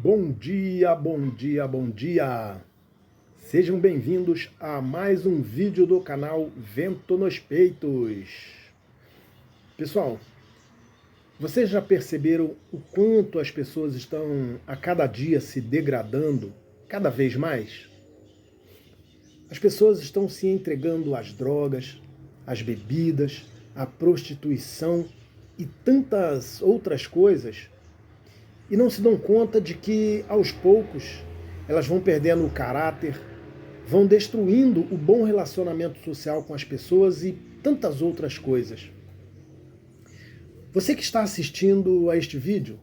Bom dia, bom dia, bom dia! Sejam bem-vindos a mais um vídeo do canal Vento nos Peitos. Pessoal, vocês já perceberam o quanto as pessoas estão a cada dia se degradando cada vez mais? As pessoas estão se entregando às drogas, às bebidas, à prostituição e tantas outras coisas, e não se dão conta de que, aos poucos, elas vão perdendo o caráter, vão destruindo o bom relacionamento social com as pessoas e tantas outras coisas. Você que está assistindo a este vídeo,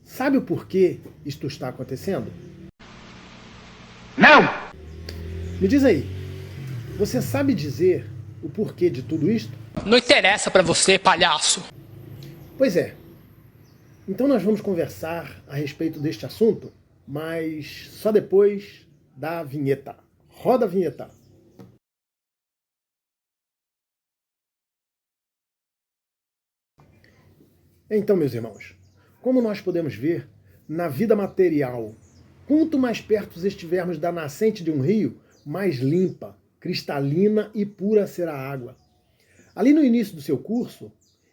sabe o porquê isto está acontecendo? Não! Me diz aí, você sabe dizer o porquê de tudo isto? Não interessa pra você, palhaço. Pois é. Então nós vamos conversar a respeito deste assunto, mas só depois da vinheta. Roda a vinheta. Então, meus irmãos, como nós podemos ver, na vida material, quanto mais perto estivermos da nascente de um rio, mais limpa, cristalina e pura será a água. Ali no início do seu curso,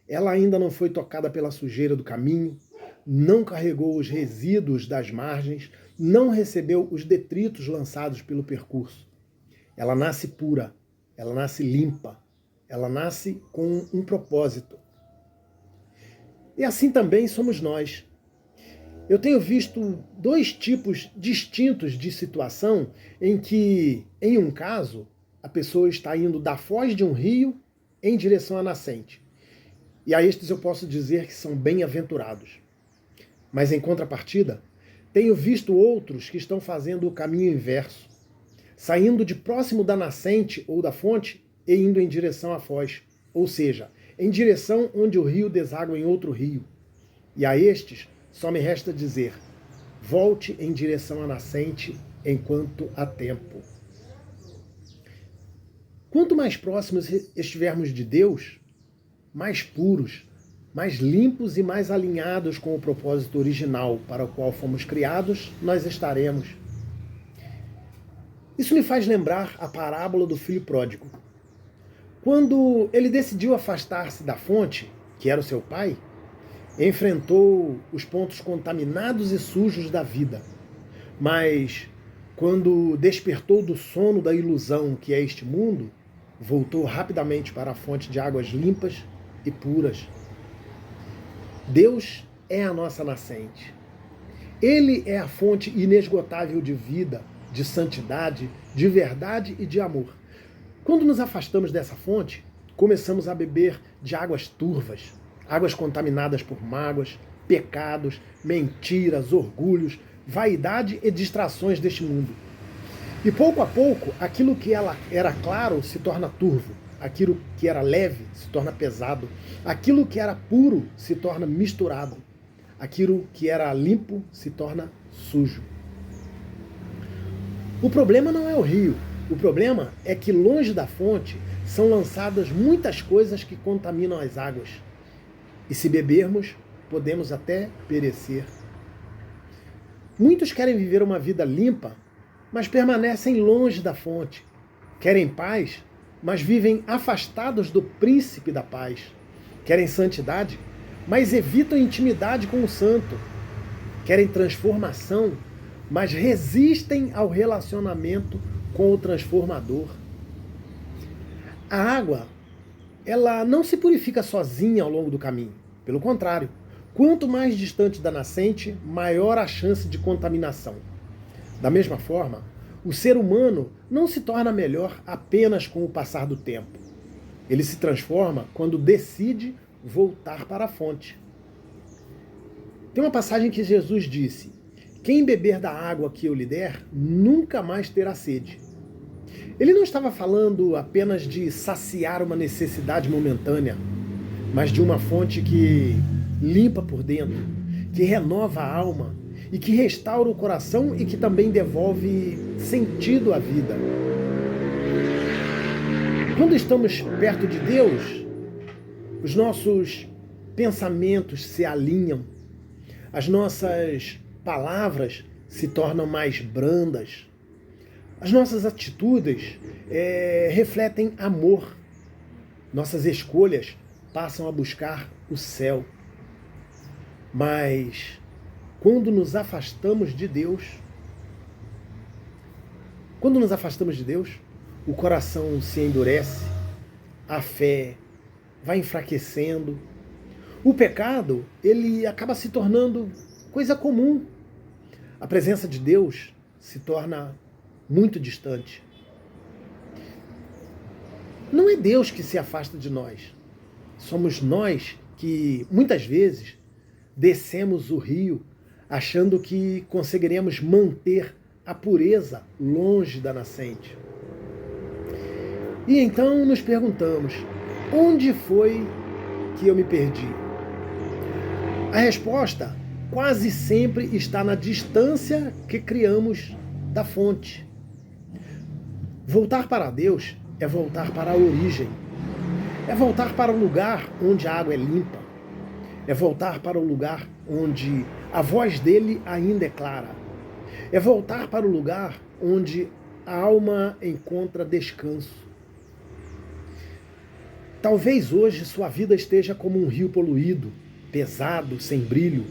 ela ainda não foi tocada pela sujeira do caminho, não carregou os resíduos das margens, não recebeu os detritos lançados pelo percurso. Ela nasce pura, ela nasce limpa, ela nasce com um propósito. E assim também somos nós. Eu tenho visto dois tipos distintos de situação em que, em um caso, a pessoa está indo da foz de um rio em direção à nascente. E a estes eu posso dizer que são bem-aventurados. Mas em contrapartida, tenho visto outros que estão fazendo o caminho inverso, saindo de próximo da nascente ou da fonte e indo em direção à foz, ou seja, em direção onde o rio deságua em outro rio. E a estes só me resta dizer: volte em direção à nascente enquanto há tempo. Quanto mais próximos estivermos de Deus, mais puros, mais limpos e mais alinhados com o propósito original para o qual fomos criados, nós estaremos. Isso me faz lembrar a parábola do filho pródigo. Quando ele decidiu afastar-se da fonte, que era o seu pai, enfrentou os pontos contaminados e sujos da vida. Mas, quando despertou do sono da ilusão que é este mundo, voltou rapidamente para a fonte de águas limpas e puras. Deus é a nossa nascente. Ele é a fonte inesgotável de vida, de santidade, de verdade e de amor. Quando nos afastamos dessa fonte, começamos a beber de águas turvas, águas contaminadas por mágoas, pecados, mentiras, orgulhos, vaidade e distrações deste mundo. E pouco a pouco, aquilo que era claro se torna turvo. Aquilo que era leve se torna pesado. Aquilo que era puro se torna misturado. Aquilo que era limpo se torna sujo. O problema não é o rio. O problema é que longe da fonte são lançadas muitas coisas que contaminam as águas. E se bebermos, podemos até perecer. Muitos querem viver uma vida limpa, mas permanecem longe da fonte. Querem paz, mas vivem afastados do príncipe da paz. Querem santidade, mas evitam intimidade com o santo. Querem transformação, mas resistem ao relacionamento com o transformador. A água, ela não se purifica sozinha ao longo do caminho. Pelo contrário, quanto mais distante da nascente, maior a chance de contaminação. Da mesma forma, o ser humano não se torna melhor apenas com o passar do tempo. Ele se transforma quando decide voltar para a fonte. Tem uma passagem que Jesus disse: quem beber da água que eu lhe der, nunca mais terá sede. Ele não estava falando apenas de saciar uma necessidade momentânea, mas de uma fonte que limpa por dentro, que renova a alma, e que restaura o coração e que também devolve sentido à vida. Quando estamos perto de Deus, os nossos pensamentos se alinham, as nossas palavras se tornam mais brandas. As nossas atitudes refletem amor. Nossas escolhas passam a buscar o céu. Mas quando nos afastamos de Deus, o coração se endurece, a fé vai enfraquecendo. O pecado, ele acaba se tornando coisa comum. A presença de Deus se torna muito distante. Não é Deus que se afasta de nós. Somos nós que, muitas vezes, descemos o rio achando que conseguiremos manter a pureza longe da nascente. E então nos perguntamos, onde foi que eu me perdi? A resposta quase sempre está na distância que criamos da fonte. Voltar para Deus é voltar para a origem. É voltar para o lugar onde a água é limpa. É voltar para o lugar onde a voz dele ainda é clara. É voltar para o lugar onde a alma encontra descanso. Talvez hoje sua vida esteja como um rio poluído, pesado, sem brilho.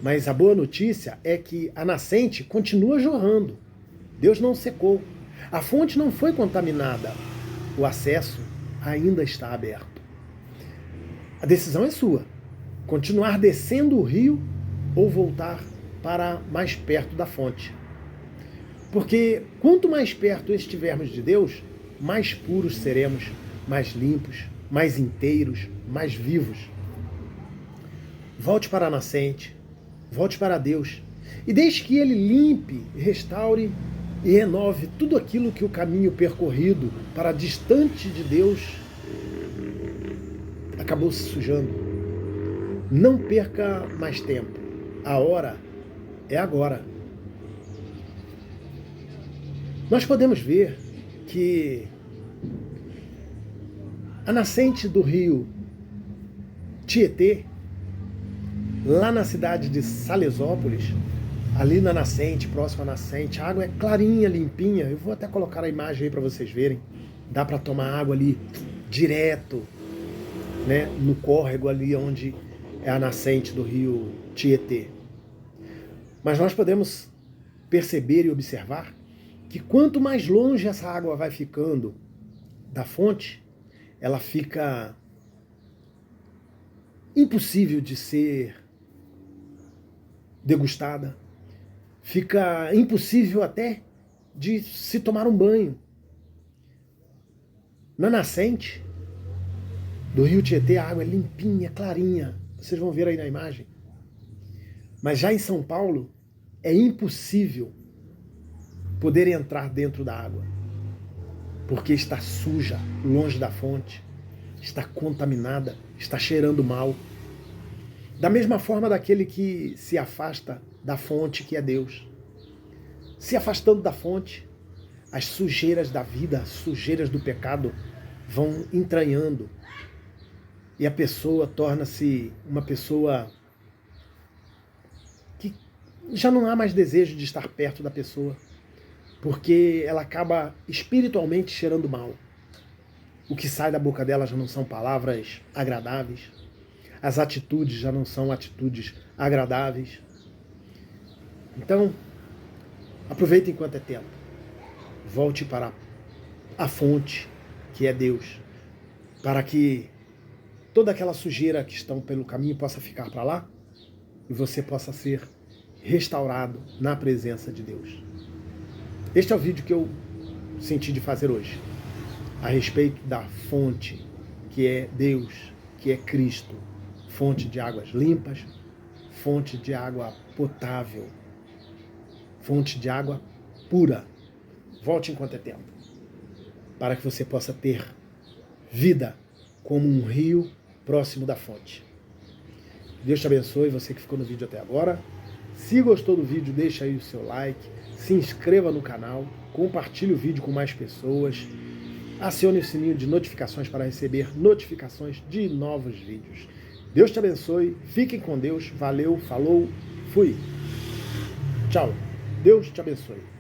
Mas a boa notícia é que a nascente continua jorrando. Deus não secou. A fonte não foi contaminada. O acesso ainda está aberto. A decisão é sua. Continuar descendo o rio ou voltar para mais perto da fonte. Porque quanto mais perto estivermos de Deus, mais puros seremos, mais limpos, mais inteiros, mais vivos. Volte para a nascente, volte para Deus e deixe que Ele limpe, restaure e renove tudo aquilo que o caminho percorrido para distante de Deus acabou se sujando. Não perca mais tempo. A hora é agora. Nós podemos ver que a nascente do rio Tietê, lá na cidade de Salesópolis, ali na nascente, próxima à nascente, a água é clarinha, limpinha. Eu vou até colocar a imagem aí para vocês verem. Dá para tomar água ali direto, né, no córrego ali onde é a nascente do rio Tietê. Mas nós podemos perceber e observar que quanto mais longe essa água vai ficando da fonte, ela fica impossível de ser degustada, fica impossível até de se tomar um banho. Na nascente do rio Tietê, a água é limpinha, clarinha. Vocês vão ver aí na imagem. Mas já em São Paulo, é impossível poder entrar dentro da água, porque está suja, longe da fonte, está contaminada, está cheirando mal. Da mesma forma daquele que se afasta da fonte, que é Deus. Se afastando da fonte, as sujeiras da vida, as sujeiras do pecado vão entranhando. E a pessoa torna-se uma pessoa que já não há mais desejo de estar perto da pessoa, porque ela acaba espiritualmente cheirando mal. O que sai da boca dela já não são palavras agradáveis, as atitudes já não são atitudes agradáveis. Então, aproveite enquanto é tempo. Volte para a fonte, que é Deus, para que toda aquela sujeira que estão pelo caminho possa ficar para lá e você possa ser restaurado na presença de Deus. Este é o vídeo que eu senti de fazer hoje, a respeito da fonte, que é Deus, que é Cristo, fonte de águas limpas, fonte de água potável, fonte de água pura. Volte enquanto é tempo, para que você possa ter vida como um rio próximo da fonte. Deus te abençoe, você que ficou no vídeo até agora. Se gostou do vídeo, deixa aí o seu like, se inscreva no canal, compartilhe o vídeo com mais pessoas, acione o sininho de notificações para receber notificações de novos vídeos. Deus te abençoe, fiquem com Deus, valeu, falou, fui! Tchau. Deus te abençoe.